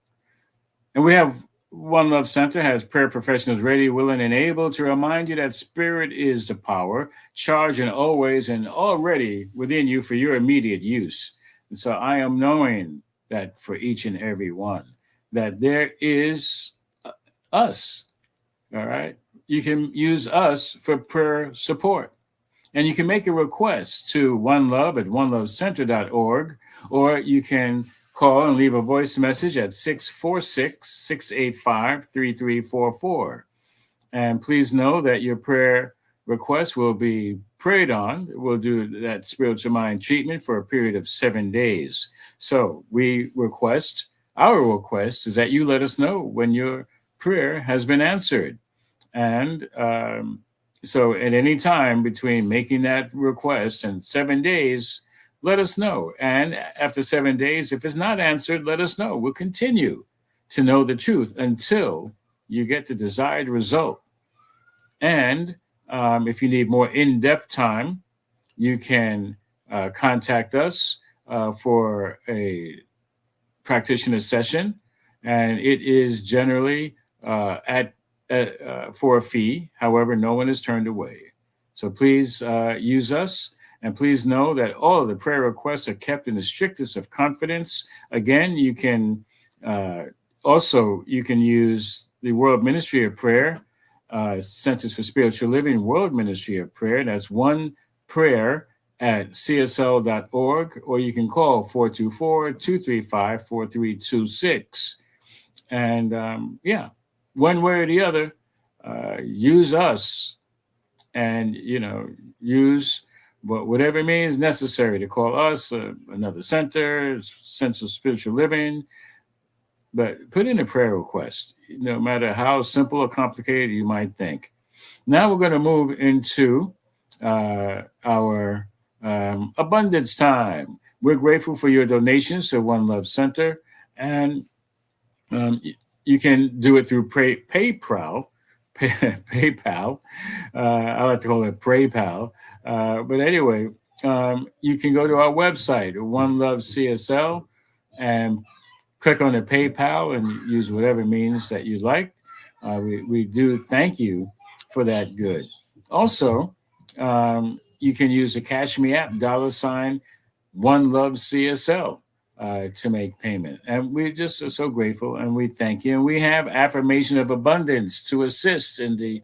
And we have One Love Center has prayer professionals ready, willing, and able to remind you that Spirit is the power, charged and always and already within you for your immediate use. And so I am knowing that for each and every one, that there is us, all right? You can use us for prayer support. And you can make a request to One Love at onelovecenter.org, or you can call and leave a voice message at 646-685-3344. And please know that your prayer request will be prayed on. We'll do that spiritual mind treatment for a period of 7 days. So our request is that you let us know when your prayer has been answered. And so at any time between making that request and 7 days, let us know. And after 7 days, if it's not answered, let us know. We'll continue to know the truth until you get the desired result. And if you need more in-depth time, you can contact us for a practitioner session. And it is generally for a fee. However, no one is turned away. So please use us. And please know that all of the prayer requests are kept in the strictest of confidence. Again, you can use the World Ministry of Prayer, Centers for Spiritual Living World Ministry of Prayer. That's one prayer at csl.org, or you can call 424-235-4326. And yeah, one way or the other, use us, and use whatever means necessary to call us, another center, sense of spiritual living, but put in a prayer request, no matter how simple or complicated you might think. Now we're going to move into our abundance time. We're grateful for your donations to One Love Center, and you can do it through PayPal. PayPal. I like to call it PayPal. But anyway, you can go to our website, One Love CSL, and click on the PayPal and use whatever means that you like. We do thank you for that good. Also, you can use the Cash Me app, $ One Love CSL, to make payment. And we just are so grateful, and we thank you. And we have affirmation of abundance to assist in the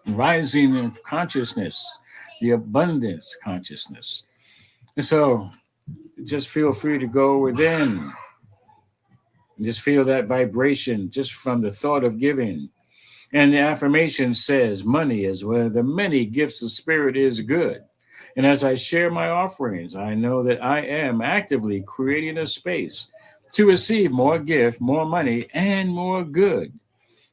rising of consciousness, the abundance consciousness. And so just feel free to go within. Just feel that vibration just from the thought of giving. And the affirmation says, money is one of the many gifts of spirit is good. And as I share my offerings, I know that I am actively creating a space to receive more gift, more money, and more good.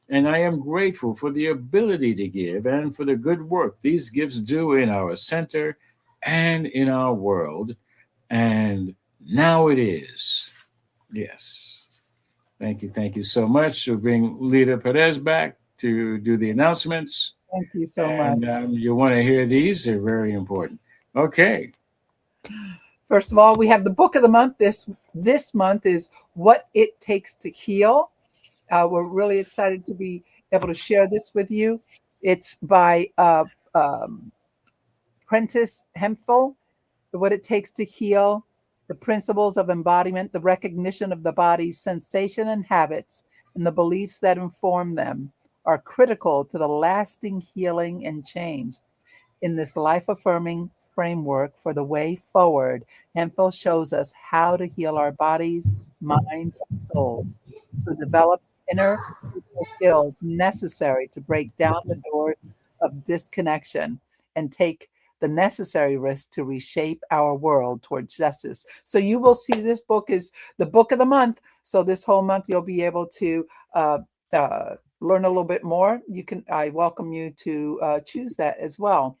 And I am grateful for the ability to give and for the good work these gifts do in our center and in our world. And now it is. Yes. Thank you so much. We'll bring Leda Perez back to do the announcements. Thank you so much. You want to hear these? They're very important. Okay. First of all, we have the book of the month. This month is What It Takes to Heal. We're really excited to be able to share this with you. It's by Prentice Hemphill, What It Takes to Heal, the Principles of Embodiment, the Recognition of the Body's Sensation and Habits, and the Beliefs that Inform them are critical to the lasting healing and change. In this life-affirming framework for the way forward, Hemphill shows us how to heal our bodies, minds, and souls, to develop inner skills necessary to break down the doors of disconnection and take the necessary risks to reshape our world towards justice. So you will see this book is the book of the month. So this whole month you'll be able to learn a little bit more. I welcome you to choose that as well.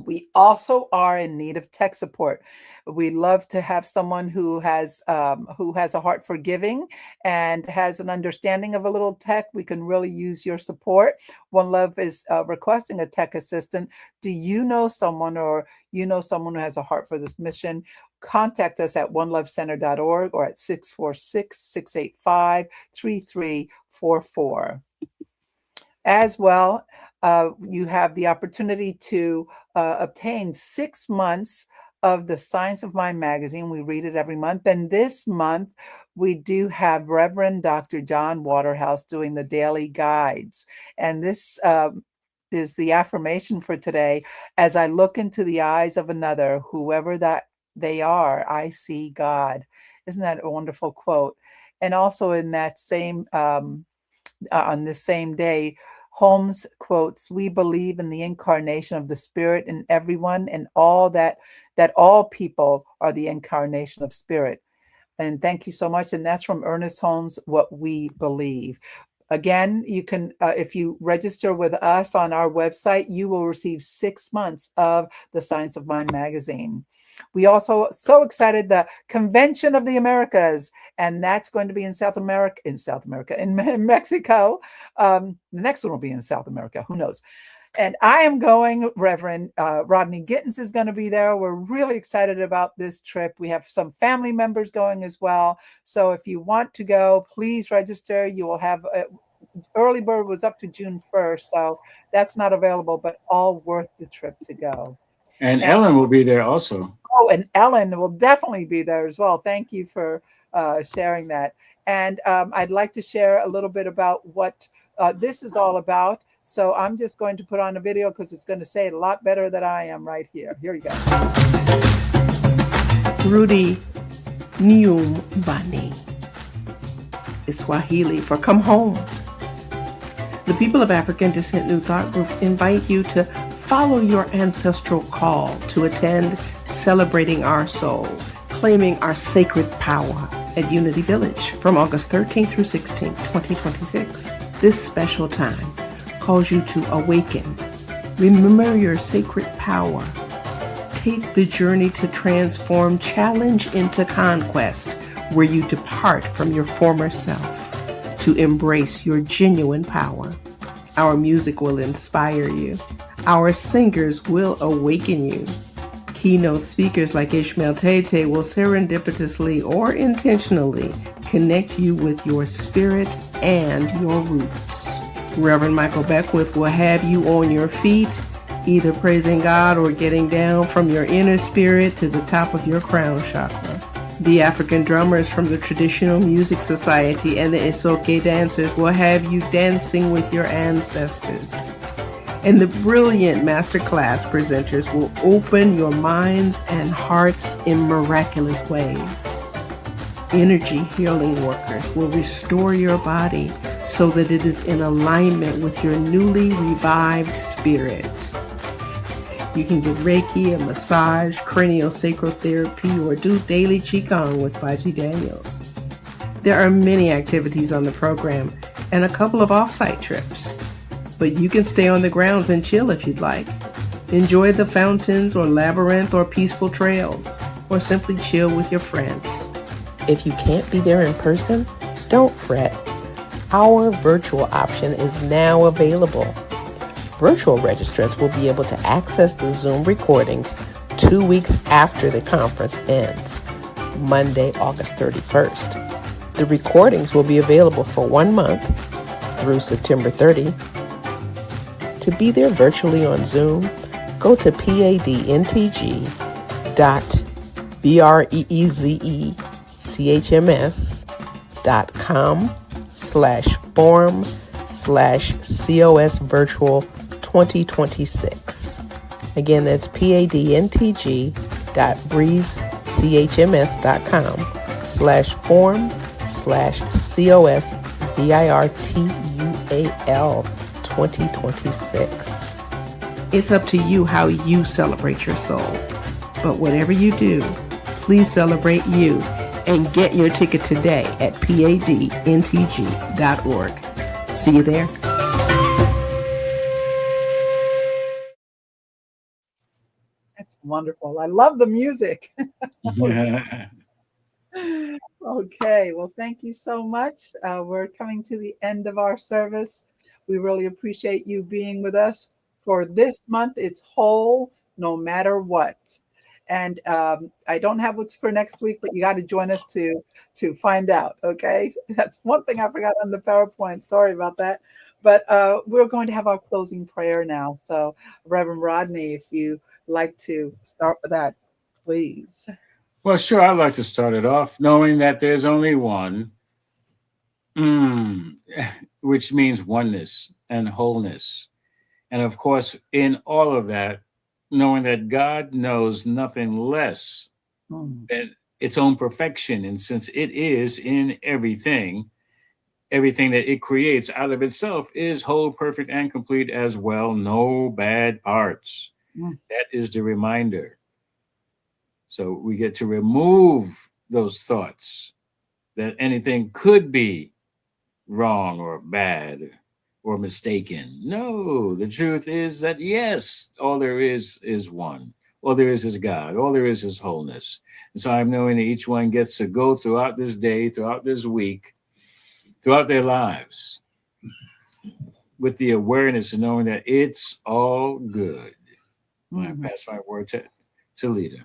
We also are in need of tech support. We love to have someone who has a heart for giving and has an understanding of a little tech. We can really use your support. One Love is requesting a tech assistant. Do you know someone, or someone who has a heart for this mission? Contact us at onelovecenter.org or at 646-685-3344. As well, you have the opportunity to obtain 6 months of the Science of Mind magazine. We read it every month. And this month, we do have Reverend Dr. John Waterhouse doing the daily guides. And this is the affirmation for today. As I look into the eyes of another, whoever that they are, I see God. Isn't that a wonderful quote? And also in that same, on this same day, Holmes quotes, "We believe in the incarnation of the spirit in everyone, and all that all people are the incarnation of spirit." And thank you so much. And that's from Ernest Holmes, What We Believe. Again, you can, if you register with us on our website, you will receive 6 months of the Science of Mind magazine. We also so excited, the Convention of the Americas, and that's going to be in Mexico. The next one will be in South America. Who knows? And I am going. Reverend Rodney Gittens is going to be there. We're really excited about this trip. We have some family members going as well. So if you want to go, please register. You will have early bird was up to June 1st. So that's not available, but all worth the trip to go. And Ellen will be there also. Oh, and Ellen will definitely be there as well. Thank you for sharing that. And I'd like to share a little bit about what this is all about. So I'm just going to put on a video because it's going to say it a lot better than I am right here. Here you go. Rudi Nyumbani is Swahili for come home. The People of African Descent New Thought Group invite you to follow your ancestral call to attend Celebrating Our Soul, Claiming Our Sacred Power at Unity Village from August 13th through 16th, 2026. This special time calls you to awaken, remember your sacred power, take the journey to transform challenge into conquest, where you depart from your former self to embrace your genuine power. Our music will inspire you. Our singers will awaken you. Keynote speakers like Ishmael Tete will serendipitously or intentionally connect you with your spirit and your roots. Reverend Michael Beckwith will have you on your feet, either praising God or getting down from your inner spirit to the top of your crown chakra. The African drummers from the Traditional Music Society and the Isoke dancers will have you dancing with your ancestors. And the brilliant masterclass presenters will open your minds and hearts in miraculous ways. Energy healing workers will restore your body so that it is in alignment with your newly revived spirit. You can get Reiki, a massage, craniosacral therapy, or do daily Qigong with Baji Daniels. There are many activities on the program and a couple of off-site trips. But you can stay on the grounds and chill if you'd like. Enjoy the fountains or labyrinth or peaceful trails, or simply chill with your friends. If you can't be there in person, don't fret. Our virtual option is now available. Virtual registrants will be able to access the Zoom recordings 2 weeks after the conference ends, Monday, August 31st. The recordings will be available for 1 month through September 30. To be there virtually on Zoom, go to padntg.breezecms.com/forum/COS virtual 2026. Again, that's padntg.breezecms.com/forum/COS virtual 2026. It's up to you how you celebrate your soul. But whatever you do, please celebrate you and get your ticket today at padntg.org. See you there. That's wonderful. I love the music. Okay, well, thank you so much. We're coming to the end of our service. We really appreciate you being with us for this month. It's whole, no matter what. And I don't have what's for next week, but you got to join us to find out. Okay, that's one thing I forgot on the PowerPoint. Sorry about that. But we're going to have our closing prayer now. So, Reverend Rodney, if you like to start with that, please. Well, sure. I'd like to start it off knowing that there's only one, which means oneness and wholeness. And of course, in all of that, knowing that God knows nothing less than its own perfection. And since it is in everything that it creates out of itself is whole, perfect, and complete as well. No bad parts. That is the reminder. So we get to remove those thoughts that anything could be wrong or bad or mistaken. No, the truth is that, yes, all there is one. All there is God. All there is wholeness. And so I'm knowing that each one gets to go throughout this day, throughout this week, throughout their lives with the awareness of knowing that it's all good. I pass my word to Leda.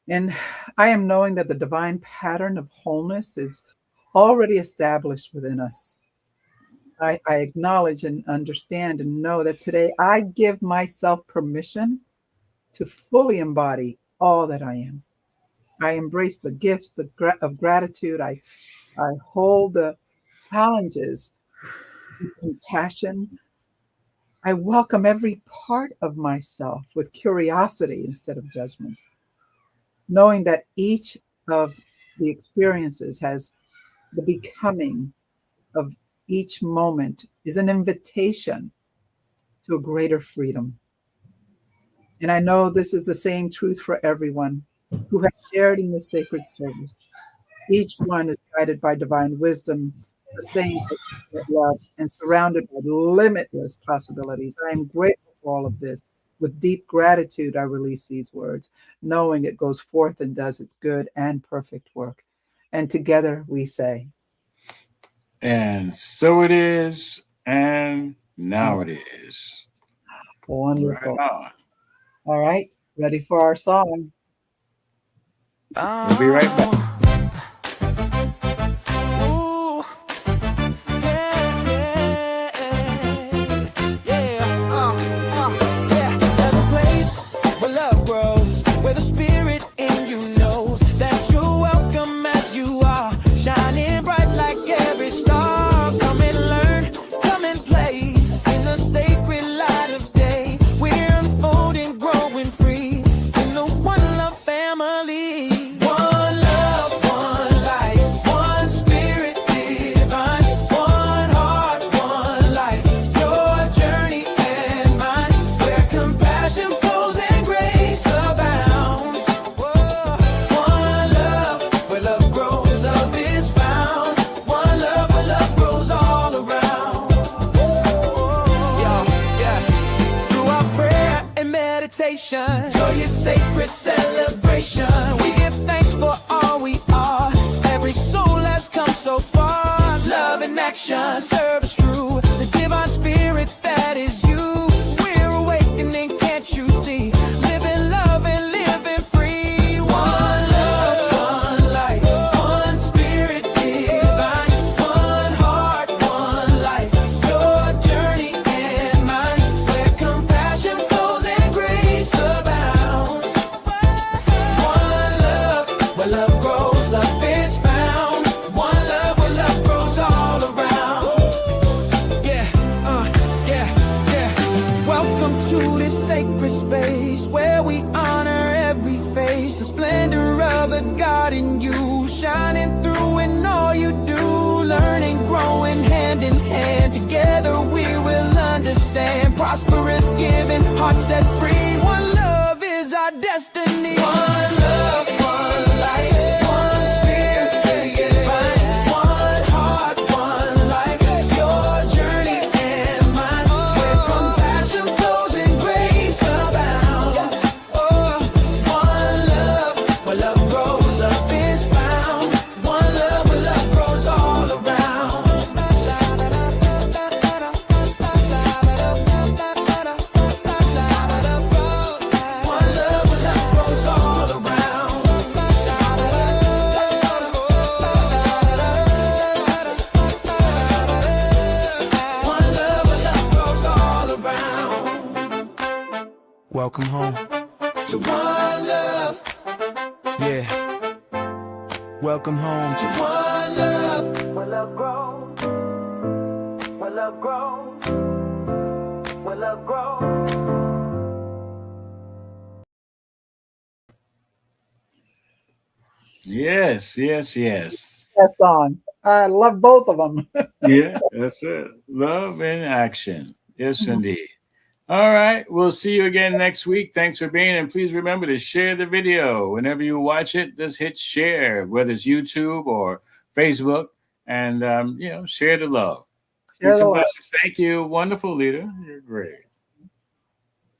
And I am knowing that the divine pattern of wholeness is already established within us. I acknowledge and understand and know that today I give myself permission to fully embody all that I am. I embrace the gifts of gratitude. I hold the challenges with compassion. I welcome every part of myself with curiosity instead of judgment. knowing that each of the experiences has the becoming of each moment is an invitation to a greater freedom. And I know this is the same truth for everyone who has shared in this sacred service. Each one is guided by divine wisdom, sustained by infinite love, and surrounded by limitless possibilities. I am grateful for all of this. With deep gratitude, I release these words, knowing it goes forth and does its good and perfect work. And together we say, and so it is, and now it is. wonderful. Right on. All right, ready for our song. We'll be right back. Joyous sacred celebration. We give thanks for all we are. Every soul has come so far. Love in action, service true. The divine spirit that is you. We're awakening, can't you see? Living love and living free. One love, one life, one spirit divine. One heart, one life. Your journey and mine. Where compassion flows and grace abounds. One love, where love grows, love is found. One love, where love grows all around. Welcome to this sacred space where we honor every face. The splendor of the God in you, shining through in all you do. Learning, growing hand in hand. Together we will understand. Prosperous, giving, hearts set free. One love is our destiny. One love, one life, one spirit divine. One heart, one life. Your journey and mine. Where compassion flows and grace abounds. One love, where love grows, love is found. One love, where love grows all around. One love, where love grows all around. One love, where love grows all around. Welcome home to one love. Yeah. Welcome home to one love. Where love grows. Where love grows. Where love grows. Yes, yes, yes. That song. I love both of them. Yeah, that's it. Love in action. Yes, indeed. All right. We'll see you again next week. Thanks for being, and please remember to share the video. Whenever you watch it, just hit share, whether it's YouTube or Facebook, and share the love. Share Peace the and love. blessings. Thank you. Wonderful leader. You're great.